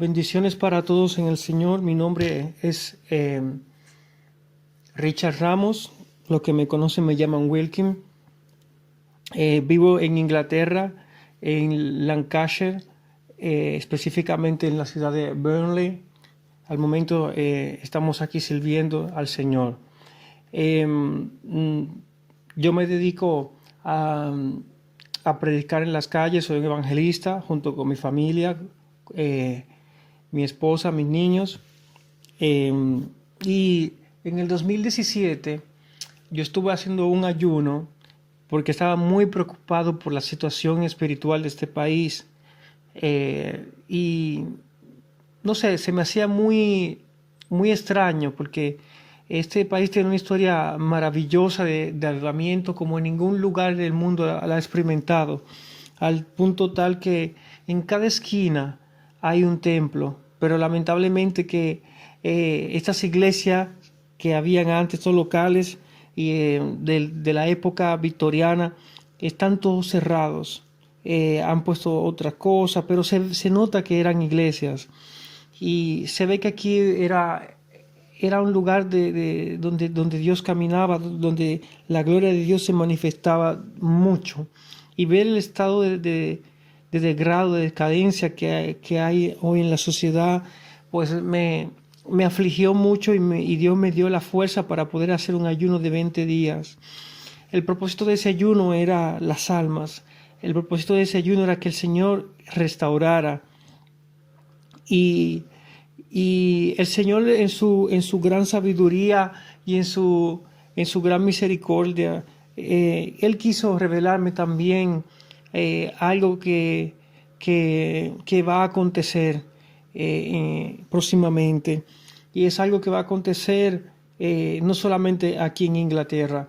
Bendiciones para todos en el Señor. Mi nombre es Richard Ramos. Los que me conocen me llaman Wilkin. Vivo en Inglaterra, en Lancashire, específicamente en la ciudad de Burnley. Al momento estamos aquí sirviendo al Señor. Yo me dedico a predicar en las calles, soy un evangelista junto con mi familia, mi esposa, mis niños. Y en el 2017 yo estuve haciendo un ayuno porque estaba muy preocupado por la situación espiritual de este país. Y no sé, se me hacía muy extraño porque este país tiene una historia maravillosa de avivamiento como en ningún lugar del mundo la ha experimentado, al punto tal que en cada esquina hay un templo, pero lamentablemente que estas iglesias que habían antes, estos locales de la época victoriana, están todos cerrados. Han puesto otra cosa, pero se nota que eran iglesias. Y se ve que aquí era un lugar donde Dios caminaba, donde la gloria de Dios se manifestaba mucho. Y ver el estado de degrado, de decadencia que hay hoy en la sociedad, pues me afligió mucho y Dios me dio la fuerza para poder hacer un ayuno de 20 días. El propósito de ese ayuno era las almas. El propósito de ese ayuno era que el Señor restaurara. Y el Señor en su gran sabiduría y en su gran misericordia, Él quiso revelarme también algo que va a acontecer próximamente. Y es algo que va a acontecer no solamente aquí en Inglaterra.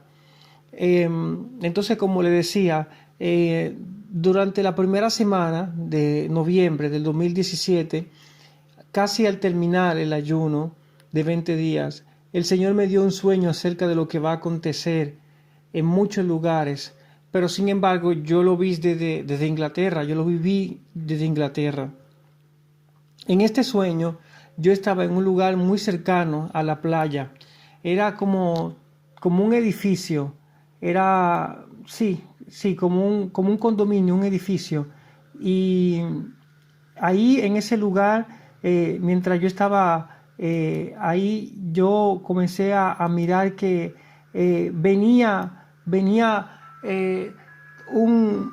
Entonces, como le decía, durante la primera semana de noviembre del 2017, casi al terminar el ayuno de 20 días, el Señor me dio un sueño acerca de lo que va a acontecer en muchos lugares, pero sin embargo yo lo vi desde Inglaterra, yo lo viví desde Inglaterra. En este sueño yo estaba en un lugar muy cercano a la playa, era como un edificio, era, sí, como un condominio, un edificio, y ahí en ese lugar, mientras yo estaba ahí, yo comencé a mirar que venía un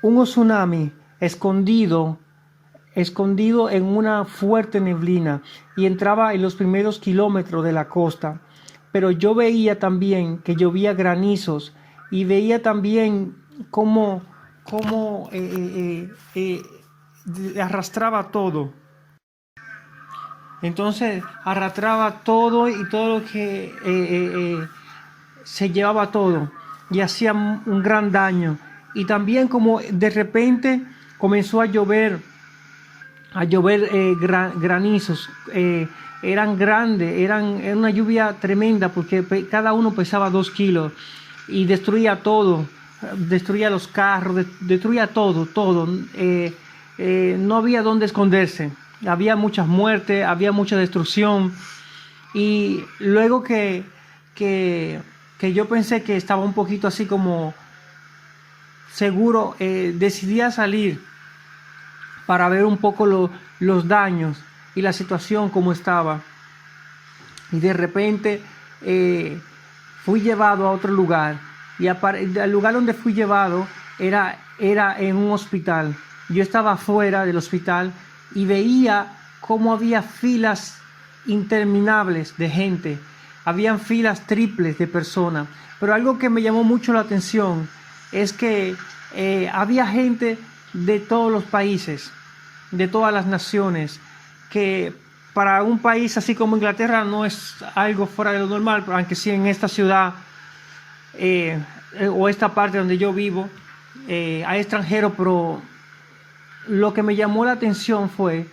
tsunami escondido en una fuerte neblina y entraba en los primeros kilómetros de la costa. Pero yo veía también que llovía granizos y veía también cómo arrastraba todo. Entonces arrastraba todo y todo lo que se llevaba todo y hacía un gran daño. Y también como de repente comenzó a llover granizos. Eran grandes, era una lluvia tremenda porque cada uno pesaba 2 kilos y destruía todo, destruía los carros, destruía todo. No había dónde esconderse, había muchas muertes, había mucha destrucción. Y luego que yo pensé que estaba un poquito así como seguro, decidí a salir para ver un poco los daños y la situación como estaba. Y de repente fui llevado a otro lugar. Y el lugar donde fui llevado era en un hospital. Yo estaba fuera del hospital y veía cómo había filas interminables de gente. Habían filas triples de personas. Pero algo que me llamó mucho la atención es que había gente de todos los países, de todas las naciones, que para un país así como Inglaterra no es algo fuera de lo normal, aunque sí en esta ciudad o esta parte donde yo vivo hay extranjeros, pero lo que me llamó la atención fue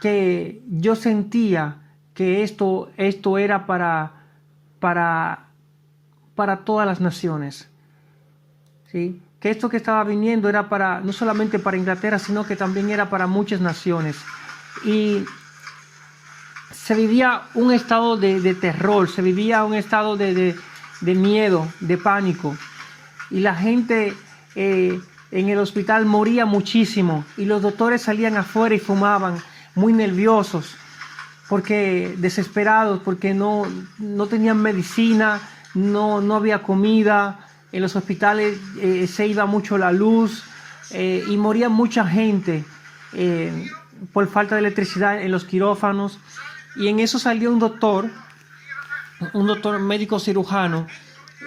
que yo sentía que esto era para todas las naciones, ¿sí? Que esto que estaba viniendo era no solamente para Inglaterra, sino que también era para muchas naciones. y se vivía un estado de terror, se vivía un estado de miedo, de pánico. Y la gente en el hospital moría muchísimo y los doctores salían afuera y fumaban, muy nerviosos, porque desesperados, porque no tenían medicina, no había comida, en los hospitales se iba mucho la luz y moría mucha gente por falta de electricidad en los quirófanos. Y en eso salió un doctor médico cirujano,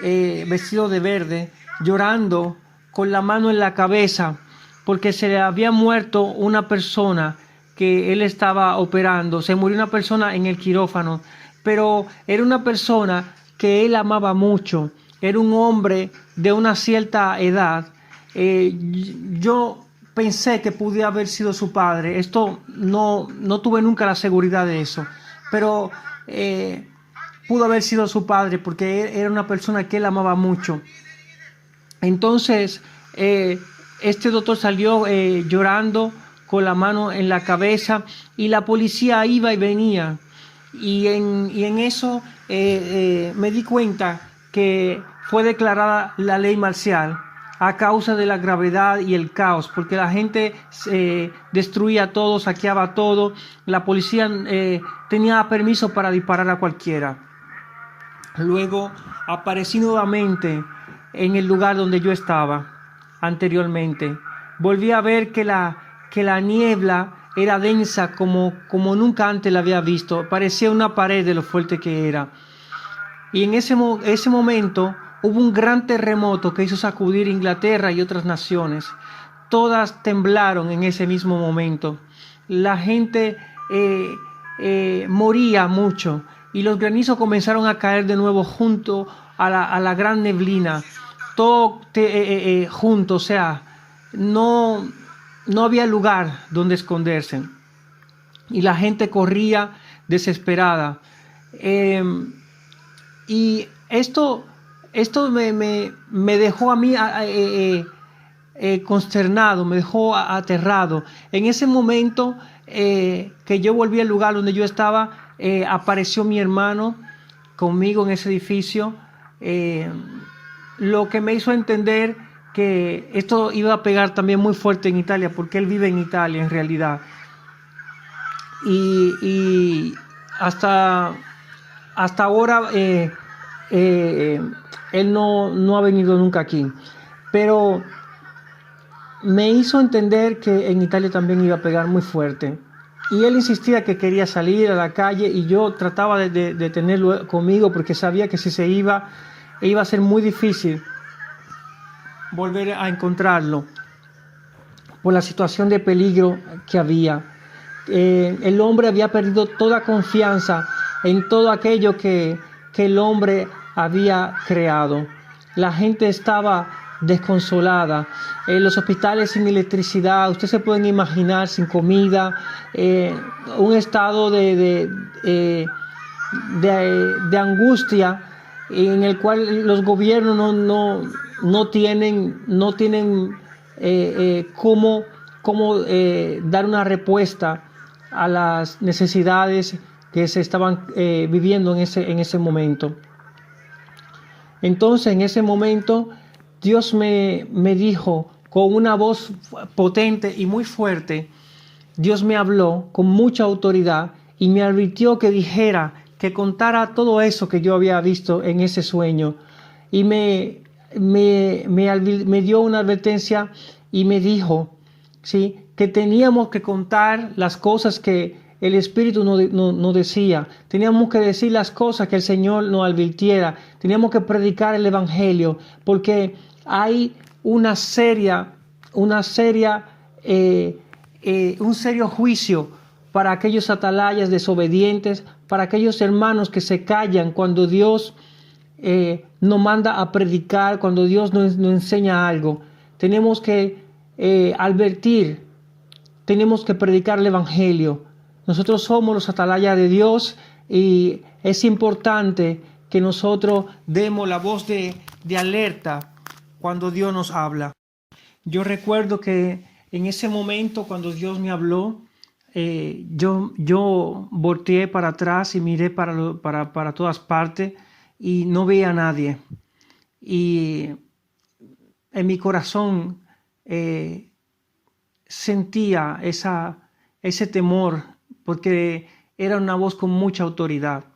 vestido de verde, llorando con la mano en la cabeza, porque se le había muerto una persona que él estaba operando. Se murió una persona en el quirófano, pero era una persona que él amaba mucho. Era un hombre de una cierta edad. Yo pensé que pudiera haber sido su padre. Esto no tuve nunca la seguridad de eso, pero pudo haber sido su padre, porque era una persona que él amaba mucho. Entonces este doctor salió llorando con la mano en la cabeza, y la policía iba y venía, y en eso me di cuenta que fue declarada la ley marcial a causa de la gravedad y el caos, porque la gente destruía todo, saqueaba todo. La policía tenía permiso para disparar a cualquiera. Luego aparecí nuevamente en el lugar donde yo estaba anteriormente. Volví a ver que la niebla era densa como nunca antes la había visto. Parecía una pared de lo fuerte que era. Y en ese momento hubo un gran terremoto que hizo sacudir Inglaterra y otras naciones. Todas temblaron en ese mismo momento. La gente moría mucho, y los granizos comenzaron a caer de nuevo junto a la gran neblina. Todo junto, o sea, no había lugar donde esconderse. Y la gente corría desesperada. Y esto me dejó a mí consternado, me dejó aterrado. En ese momento que yo volví al lugar donde yo estaba, apareció mi hermano conmigo en ese edificio, lo que me hizo entender que esto iba a pegar también muy fuerte en Italia, porque él vive en Italia en realidad. Y hasta ahora él no ha venido nunca aquí, pero me hizo entender que en Italia también iba a pegar muy fuerte. Y él insistía que quería salir a la calle, y yo trataba de tenerlo conmigo, porque sabía que si se iba a ser muy difícil volver a encontrarlo por la situación de peligro que había. El hombre había perdido toda confianza en todo aquello que el hombre había creado. La gente estaba desconsolada, los hospitales sin electricidad, ustedes se pueden imaginar, sin comida, un estado de angustia en el cual los gobiernos no tienen cómo dar una respuesta a las necesidades que se estaban viviendo en ese momento. Entonces, en ese momento, Dios me dijo con una voz potente y muy fuerte. Dios me habló con mucha autoridad y me advirtió que dijera, que contara todo eso que yo había visto en ese sueño. Y me dio una advertencia y me dijo, ¿sí?, que teníamos que contar las cosas que el Espíritu nos decía. Teníamos que decir las cosas que el Señor nos advirtiera. Teníamos que predicar el Evangelio, porque hay un serio juicio para aquellos atalayas desobedientes, para aquellos hermanos que se callan cuando Dios nos manda a predicar, cuando Dios nos enseña algo. Tenemos que advertir, tenemos que predicar el Evangelio. Nosotros somos los atalayas de Dios, y es importante que nosotros demos la voz de alerta cuando Dios nos habla. Yo recuerdo que en ese momento, cuando Dios me habló, yo volteé para atrás y miré para todas partes y no veía a nadie. Y en mi corazón sentía ese temor porque era una voz con mucha autoridad.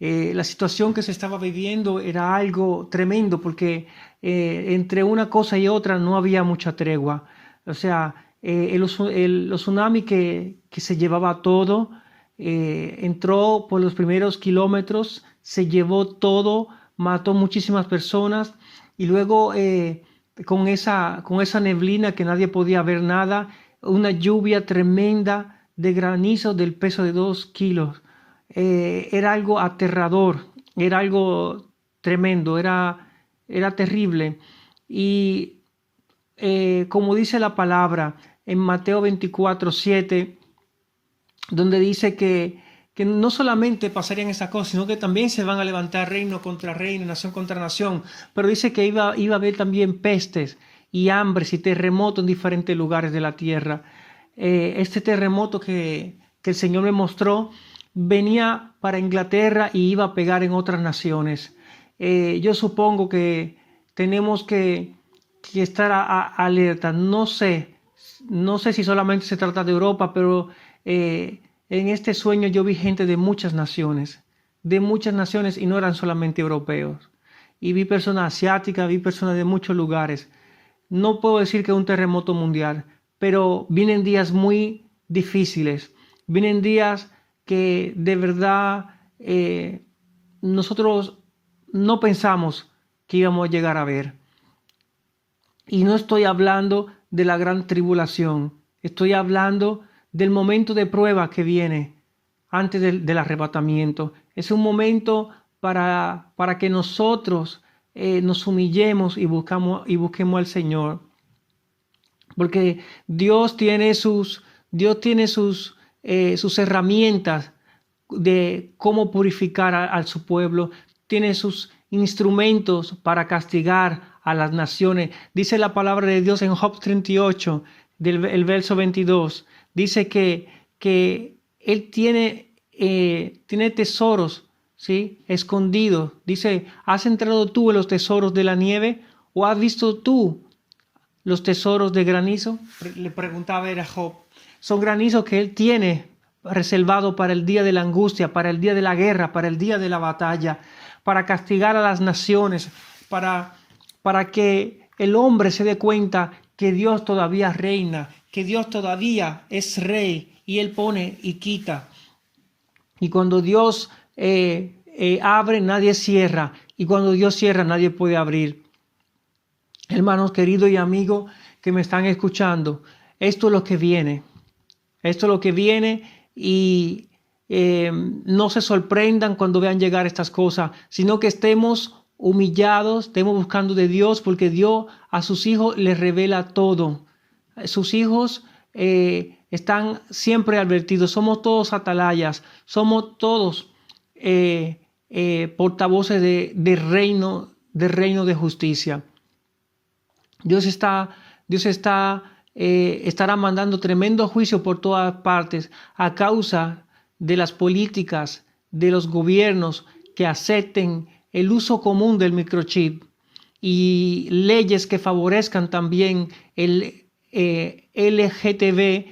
La situación que se estaba viviendo era algo tremendo porque entre una cosa y otra no había mucha tregua. O sea, los tsunami que se llevaba todo, entró por los primeros kilómetros, se llevó todo, mató muchísimas personas y luego con esa neblina que nadie podía ver nada, una lluvia tremenda de granizo del peso de 2 kilos. Era algo aterrador, era algo tremendo, era terrible. Y como dice la palabra en Mateo 24:7, donde dice que no solamente pasarían esas cosas, sino que también se van a levantar reino contra reino, nación contra nación, pero dice que iba a haber también pestes y hambres y terremotos en diferentes lugares de la tierra. Este terremoto que el Señor me mostró venía para Inglaterra y iba a pegar en otras naciones. Yo supongo que tenemos que estar alerta. No sé si solamente se trata de Europa, pero en este sueño yo vi gente de muchas naciones y no eran solamente europeos. Y vi personas asiáticas, vi personas de muchos lugares. No puedo decir que es un terremoto mundial, pero vienen días muy difíciles. Vienen días que de verdad nosotros no pensamos que íbamos a llegar a ver. Y no estoy hablando de la gran tribulación, estoy hablando del momento de prueba que viene antes del arrebatamiento. Es un momento para que nosotros nos humillemos y busquemos al Señor. Porque Dios tiene sus herramientas de cómo purificar a su pueblo, tiene sus instrumentos para castigar a las naciones. Dice la palabra de Dios en Job 38, el verso 22, dice que Él tiene tesoros, ¿sí?, escondidos. Dice, ¿has entrado tú en los tesoros de la nieve o has visto tú los tesoros de granizo? Le preguntaba a Job. Son granizos que Él tiene reservado para el día de la angustia, para el día de la guerra, para el día de la batalla, para castigar a las naciones, para que el hombre se dé cuenta que Dios todavía reina, que Dios todavía es rey y Él pone y quita. Y cuando Dios abre, nadie cierra, y cuando Dios cierra, nadie puede abrir. Hermanos queridos y amigos que me están escuchando, esto es lo que viene. Esto es lo que viene y no se sorprendan cuando vean llegar estas cosas, sino que estemos humillados, estemos buscando de Dios, porque Dios a sus hijos les revela todo. Sus hijos están siempre advertidos. Somos todos atalayas, somos todos portavoces de reino de justicia. Dios estará mandando tremendo juicio por todas partes a causa de las políticas de los gobiernos que acepten el uso común del microchip y leyes que favorezcan también el LGTB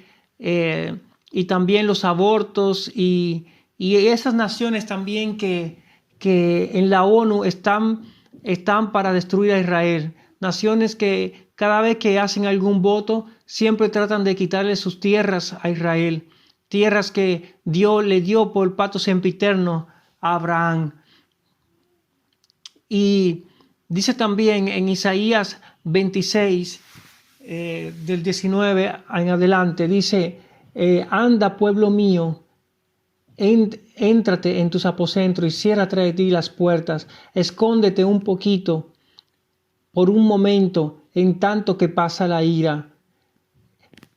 y también los abortos y esas naciones también que en la ONU están para destruir a Israel. Naciones que cada vez que hacen algún voto siempre tratan de quitarle sus tierras a Israel, tierras que Dios le dio por pacto sempiterno a Abraham. Y dice también en Isaías 26, del 19 en adelante, dice, anda pueblo mío, éntrate en tus aposentos y cierra tras ti las puertas, escóndete un poquito por un momento en tanto que pasa la ira.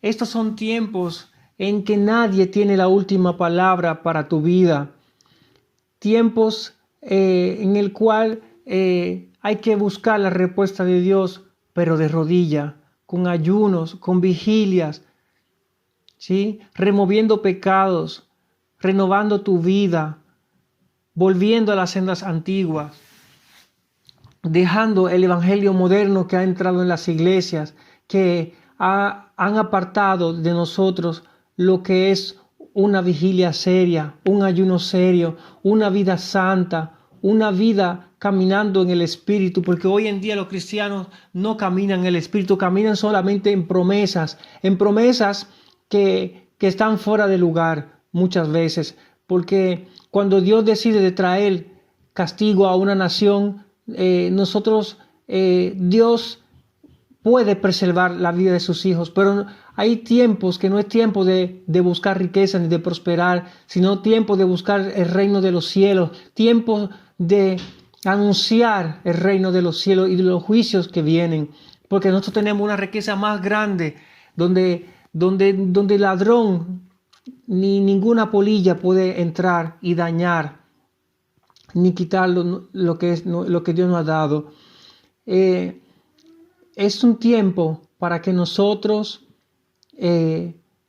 Estos son tiempos en que nadie tiene la última palabra para tu vida. Tiempos en el cual hay que buscar la respuesta de Dios, pero de rodilla, con ayunos, con vigilias. ¿sí? Removiendo pecados, renovando tu vida, volviendo a las sendas antiguas, dejando el evangelio moderno que ha entrado en las iglesias, que han apartado de nosotros lo que es una vigilia seria, un ayuno serio, una vida santa, una vida caminando en el Espíritu, porque hoy en día los cristianos no caminan en el Espíritu, caminan solamente en promesas que están fuera de lugar muchas veces, porque cuando Dios decide de traer castigo a una nación, Dios puede preservar la vida de sus hijos, pero hay tiempos que no es tiempo de buscar riqueza ni de prosperar, sino tiempo de buscar el reino de los cielos, tiempo de anunciar el reino de los cielos y de los juicios que vienen, porque nosotros tenemos una riqueza más grande donde ladrón ni ninguna polilla puede entrar y dañar ni quitar lo que Dios nos ha dado. Es un tiempo para que nosotros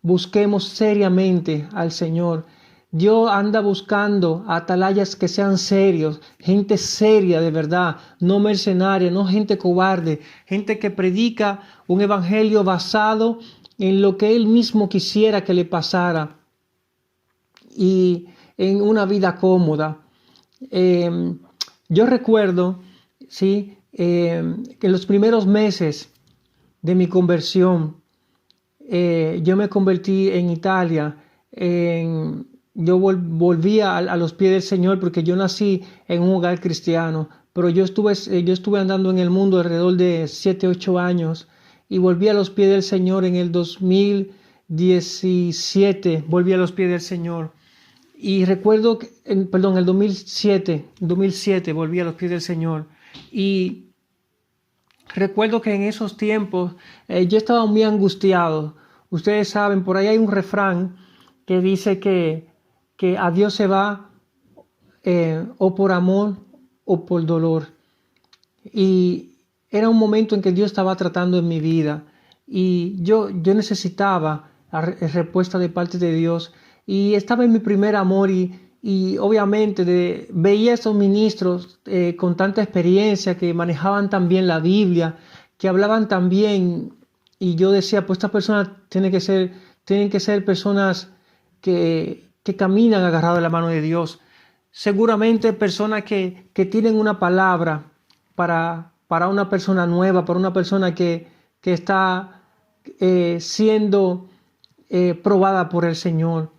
busquemos seriamente al Señor. Dios anda buscando atalayas que sean serios, gente seria de verdad, no mercenaria, no gente cobarde, gente que predica un evangelio basado en lo que Él mismo quisiera que le pasara y en una vida cómoda. Yo recuerdo, ¿sí? Que en los primeros meses de mi conversión, yo me convertí en Italia. Yo volví a los pies del Señor porque yo nací en un hogar cristiano, pero yo estuve andando en el mundo alrededor de 7, 8 años y volví a los pies del Señor en el 2017, volví a los pies del Señor. Y recuerdo que, el 2007 volví a los pies del Señor. Y recuerdo que en esos tiempos yo estaba muy angustiado. Ustedes saben, por ahí hay un refrán que dice que a Dios se va o por amor o por dolor. Y era un momento en que Dios estaba tratando en mi vida. Y yo necesitaba la respuesta de parte de Dios. Y estaba en mi primer amor y obviamente veía a estos ministros con tanta experiencia que manejaban tan bien la Biblia, que hablaban tan bien, y yo decía, pues estas personas tienen que ser personas que caminan agarrados de la mano de Dios. Seguramente personas que tienen una palabra para una persona nueva, para una persona que está siendo probada por el Señor.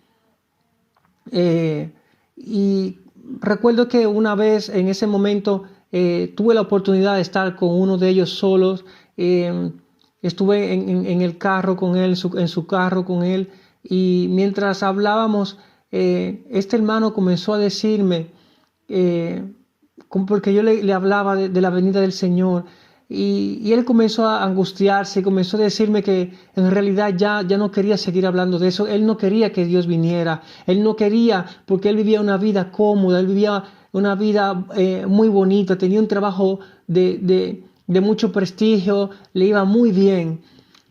Y recuerdo que una vez en ese momento tuve la oportunidad de estar con uno de ellos solos. Estuve en el carro con él, en su carro con él, y mientras hablábamos, este hermano comenzó a decirme, porque yo le hablaba de la venida del Señor. Y él comenzó a angustiarse, comenzó a decirme que en realidad ya no quería seguir hablando de eso. Él no quería que Dios viniera. Él no quería, porque él vivía una vida cómoda, él vivía una vida muy bonita, tenía un trabajo de mucho prestigio, le iba muy bien.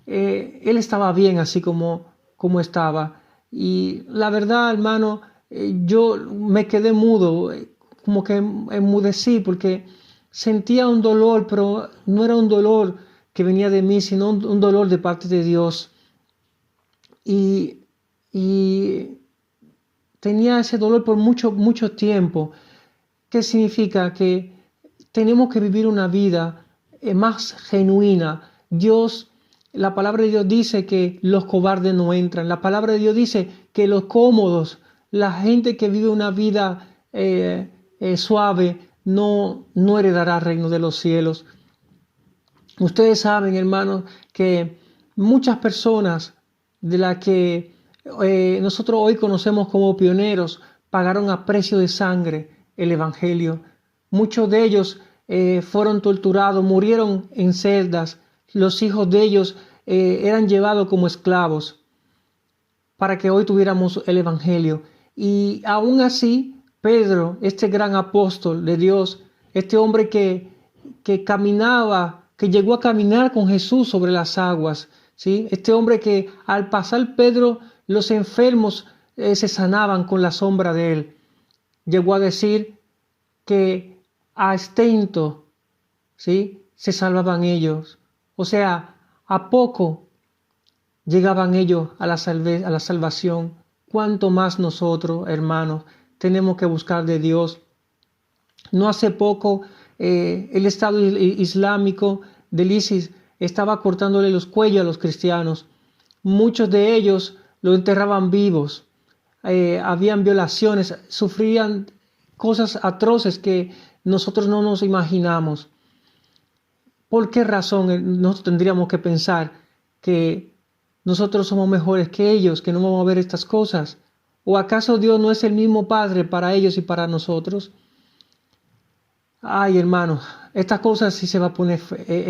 Él estaba bien así como estaba. Y la verdad, hermano, yo me quedé mudo, como que enmudecí, porque sentía un dolor, pero no era un dolor que venía de mí, sino un dolor de parte de Dios. Y tenía ese dolor por mucho tiempo. ¿Qué significa? Que tenemos que vivir una vida más genuina. La palabra de Dios dice que los cobardes no entran. La palabra de Dios dice que los cómodos, la gente que vive una vida suave, no heredará el reino de los cielos. Ustedes saben, hermanos, que muchas personas de las que nosotros hoy conocemos como pioneros pagaron a precio de sangre el evangelio. Muchos de ellos fueron torturados, murieron en celdas. Los hijos de ellos eran llevados como esclavos para que hoy tuviéramos el evangelio. Y aún así, Pedro, este gran apóstol de Dios, este hombre que caminaba, que llegó a caminar con Jesús sobre las aguas, ¿sí? Este hombre que al pasar Pedro los enfermos se sanaban con la sombra de él. Llegó a decir que a stento, ¿sí?, se salvaban ellos. O sea, a poco llegaban ellos a la salvación. Cuánto más nosotros, hermanos, tenemos que buscar de Dios. No hace poco el Estado Islámico del ISIS estaba cortándole los cuellos a los cristianos. Muchos de ellos lo enterraban vivos. Habían violaciones, sufrían cosas atroces que nosotros no nos imaginamos. ¿Por qué razón nosotros tendríamos que pensar que nosotros somos mejores que ellos, que no vamos a ver estas cosas? ¿O acaso Dios no es el mismo Padre para ellos y para nosotros? Ay, hermanos, estas cosas sí se va a poner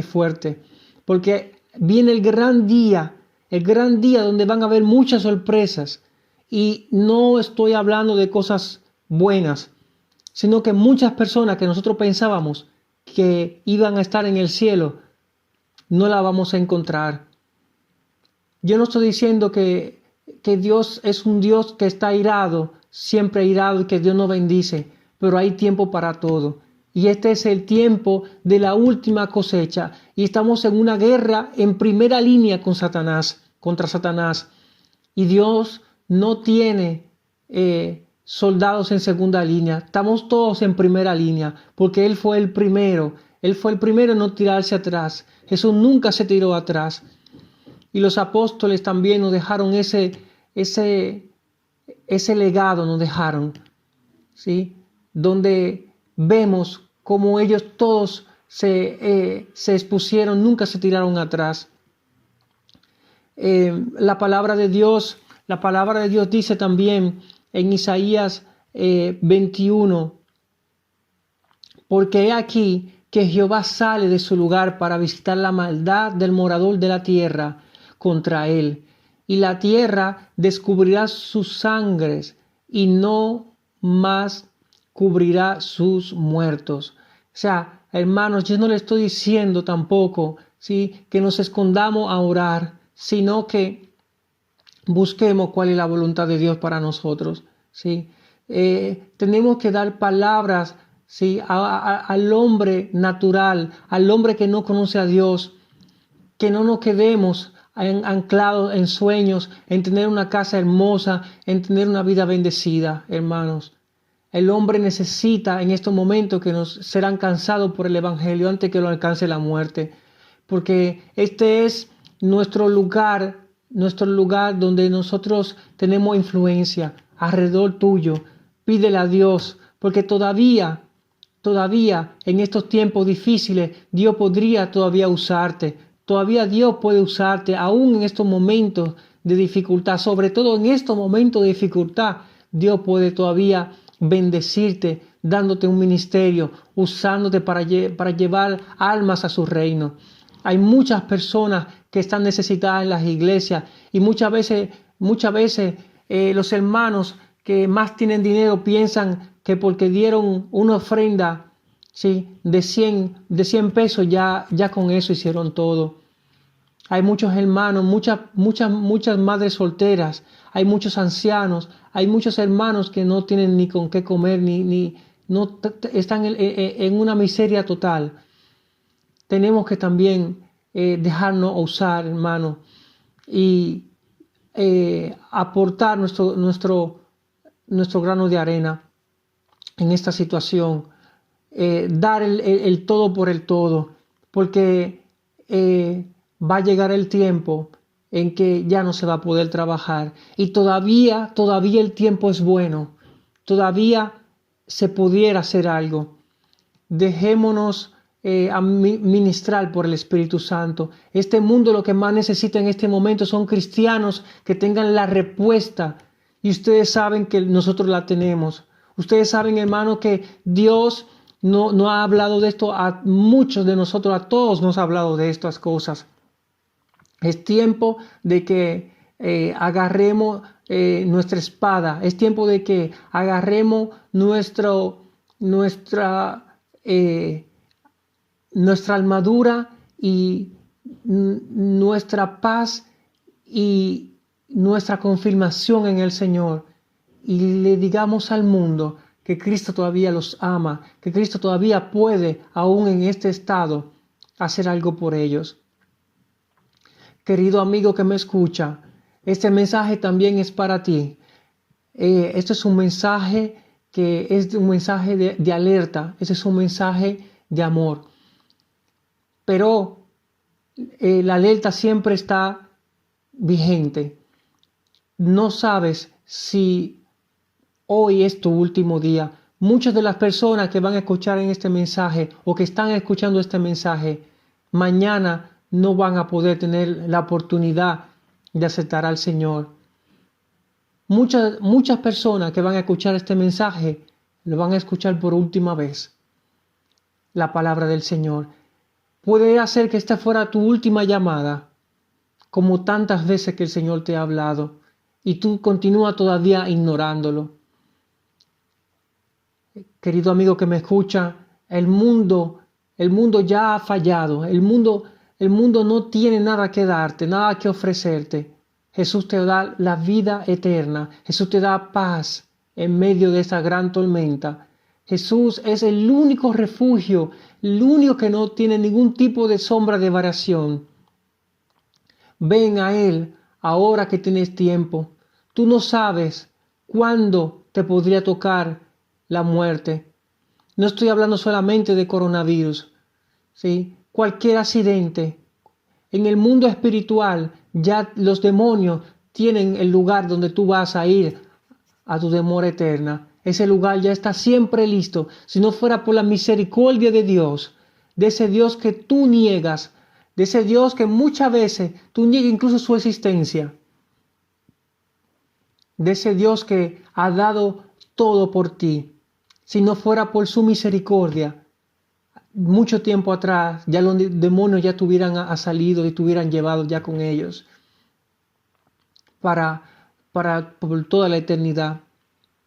fuerte, porque viene el gran día donde van a haber muchas sorpresas. Y no estoy hablando de cosas buenas, sino que muchas personas que nosotros pensábamos que iban a estar en el cielo, no la vamos a encontrar. Yo no estoy diciendo que Dios es un Dios que está airado, siempre airado, y que Dios no bendice, pero hay tiempo para todo. Y este es el tiempo de la última cosecha. Y estamos en una guerra en primera línea contra Satanás. Y Dios no tiene soldados en segunda línea. Estamos todos en primera línea, porque Él fue el primero. Él fue el primero en no tirarse atrás. Jesús nunca se tiró atrás. Y los apóstoles también nos dejaron ese legado, nos dejaron, ¿sí? Donde vemos cómo ellos todos se expusieron, nunca se tiraron atrás. La palabra de Dios dice también en Isaías 21, porque he aquí que Jehová sale de su lugar para visitar la maldad del morador de la tierra contra él, y la tierra descubrirá sus sangres y no más cubrirá sus muertos. O sea, hermanos, yo no le estoy diciendo tampoco, ¿sí?, que nos escondamos a orar, sino que busquemos cuál es la voluntad de Dios para nosotros, ¿sí? Tenemos que dar palabras, ¿sí?, al hombre natural, al hombre que no conoce a Dios, que no nos quedemos anclados en sueños, en tener una casa hermosa, en tener una vida bendecida, hermanos. El hombre necesita en estos momentos que nos serán cansados por el Evangelio antes que lo alcance la muerte, porque este es nuestro lugar donde nosotros tenemos influencia alrededor tuyo. Pídele a Dios, porque todavía en estos tiempos difíciles Dios podría todavía usarte. Todavía Dios puede usarte aún en estos momentos de dificultad. Sobre todo en estos momentos de dificultad, Dios puede todavía bendecirte, dándote un ministerio, usándote para llevar almas a su reino. Hay muchas personas que están necesitadas en las iglesias y muchas veces los hermanos que más tienen dinero piensan que porque dieron una ofrenda, ¿sí?, de 100 pesos ya con eso hicieron todo. Hay muchos hermanos, muchas madres solteras, hay muchos ancianos, hay muchos hermanos que no tienen ni con qué comer, no están en una miseria total. Tenemos que también dejarnos usar, hermano, y aportar nuestro grano de arena en esta situación, dar el todo por el todo, porque va a llegar el tiempo en que ya no se va a poder trabajar y todavía el tiempo es bueno, todavía se pudiera hacer algo. Dejémonos ministrar por el Espíritu Santo. Este mundo lo que más necesita en este momento son cristianos que tengan la respuesta, y ustedes saben que nosotros la tenemos. Ustedes saben, hermano, que Dios no ha hablado de esto a muchos de nosotros, a todos nos ha hablado de estas cosas. Es tiempo de que agarremos nuestra espada. Es tiempo de que agarremos nuestra armadura y nuestra paz y nuestra confirmación en el Señor y le digamos al mundo que Cristo todavía los ama, que Cristo todavía puede, aún en este estado, hacer algo por ellos. Querido amigo que me escucha, este mensaje también es para ti. Este es un mensaje que es un mensaje de alerta, este es un mensaje de amor. Pero la alerta siempre está vigente. No sabes si hoy es tu último día. Muchas de las personas que van a escuchar en este mensaje o que están escuchando este mensaje, mañana no van a poder tener la oportunidad de aceptar al Señor. Muchas personas que van a escuchar este mensaje lo van a escuchar por última vez. La palabra del Señor. Puede hacer que esta fuera tu última llamada, como tantas veces que el Señor te ha hablado, y tú continúas todavía ignorándolo. Querido amigo que me escucha, el mundo ya ha fallado. El mundo no tiene nada que darte, nada que ofrecerte. Jesús te da la vida eterna. Jesús te da paz en medio de esa gran tormenta. Jesús es el único refugio, el único que no tiene ningún tipo de sombra de variación. Ven a Él ahora que tienes tiempo. Tú no sabes cuándo te podría tocar la muerte. No estoy hablando solamente de coronavirus, ¿sí? Cualquier accidente. En el mundo espiritual ya los demonios tienen el lugar donde tú vas a ir a tu demora eterna. Ese lugar ya está siempre listo. Si no fuera por la misericordia de Dios, de ese Dios que tú niegas, de ese Dios que muchas veces tú niegas incluso su existencia, de ese Dios que ha dado todo por ti. Si no fuera por su misericordia, mucho tiempo atrás ya los demonios ya tuvieran salido y tuvieran llevado ya con ellos por toda la eternidad.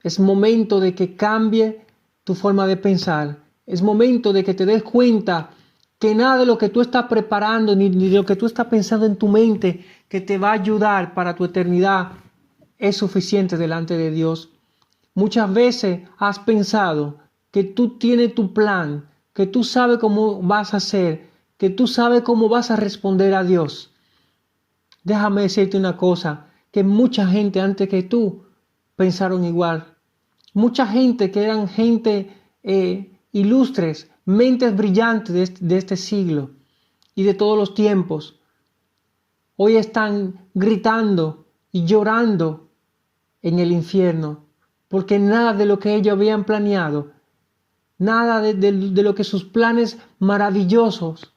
Es momento de que cambie tu forma de pensar. Es momento de que te des cuenta que nada de lo que tú estás preparando ni de lo que tú estás pensando en tu mente que te va a ayudar para tu eternidad es suficiente delante de Dios. Muchas veces has pensado que tú tienes tu plan, que tú sabes cómo vas a hacer, que tú sabes cómo vas a responder a Dios. Déjame decirte una cosa, que mucha gente antes que tú pensaron igual. Mucha gente que eran gente ilustres, mentes brillantes de este siglo y de todos los tiempos, hoy están gritando y llorando en el infierno, porque nada de lo que ellos habían planeado, nada de lo que sus planes maravillosos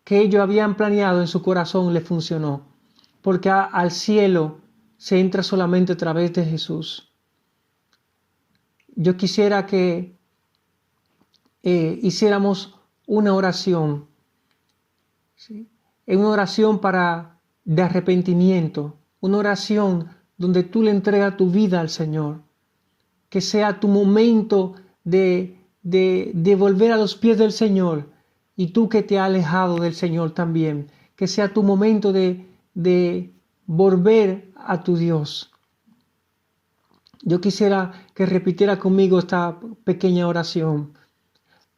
que ellos habían planeado en su corazón les funcionó, porque al cielo se entra solamente a través de Jesús. Yo quisiera que hiciéramos una oración, ¿sí? Una oración de arrepentimiento, una oración donde tú le entregas tu vida al Señor, que sea tu momento de volver a los pies del Señor, y tú que te has alejado del Señor también, que sea tu momento de volver a tu Dios. Yo quisiera que repitiera conmigo esta pequeña oración.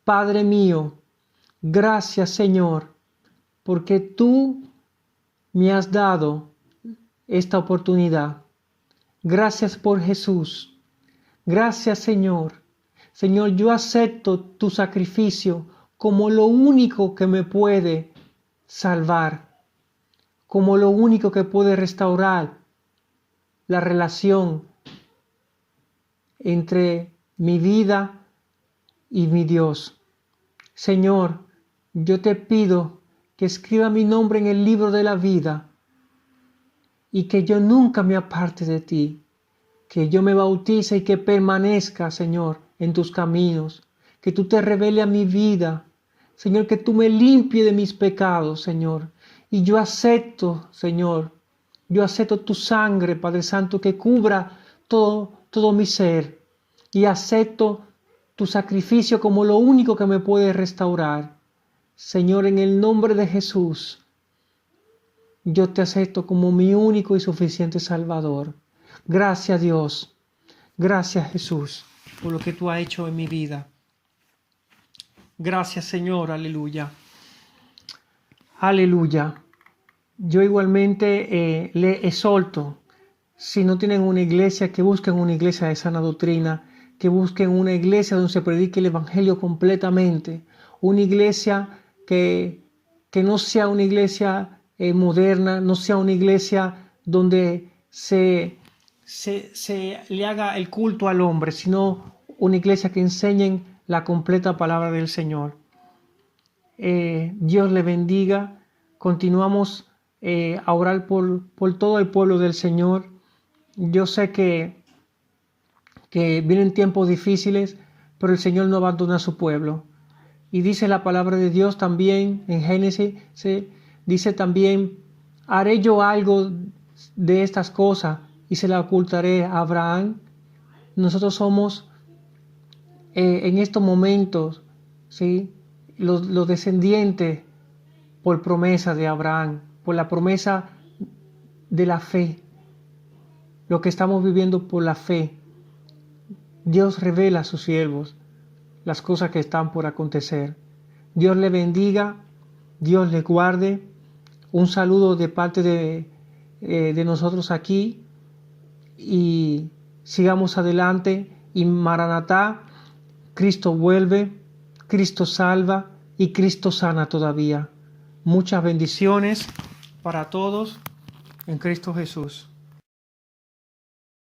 Padre mío, gracias Señor, porque tú me has dado esta oportunidad. Gracias por Jesús. Gracias Señor. Señor, yo acepto tu sacrificio como lo único que me puede salvar, como lo único que puede restaurar la relación entre mi vida y mi Dios. Señor, yo te pido que escriba mi nombre en el libro de la vida y que yo nunca me aparte de ti, que yo me bautice y que permanezca, Señor, en tus caminos, que tú te reveles a mi vida, Señor, que tú me limpies de mis pecados, Señor, y yo acepto, Señor, yo acepto tu sangre, Padre Santo, que cubra todo mi ser, y acepto tu sacrificio como lo único que me puede restaurar. Señor, en el nombre de Jesús, yo te acepto como mi único y suficiente Salvador. Gracias, Dios. Gracias, Jesús, por lo que tú has hecho en mi vida. Gracias, Señor. Aleluya. Aleluya. Yo igualmente le exhorto, si no tienen una iglesia, que busquen una iglesia de sana doctrina, que busquen una iglesia donde se predique el Evangelio completamente, una iglesia que no sea una iglesia moderna, no sea una iglesia donde se le haga el culto al hombre, sino una iglesia que enseñen la completa palabra del Señor. Dios le bendiga. Continuamos a orar por todo el pueblo del Señor. Yo sé que vienen tiempos difíciles, pero el Señor no abandona a su pueblo. Y dice la palabra de Dios también en Génesis, dice también, haré yo algo de estas cosas y se la ocultaré a Abraham. Nosotros somos en estos momentos, ¿sí?, los descendientes por promesa de Abraham, por la promesa de la fe, lo que estamos viviendo por la fe. Dios revela a sus siervos las cosas que están por acontecer. Dios le bendiga, Dios le guarde. Un saludo de parte de nosotros aquí y sigamos adelante. Y Maranatá, Cristo vuelve, Cristo salva y Cristo sana todavía. Muchas bendiciones para todos en Cristo Jesús.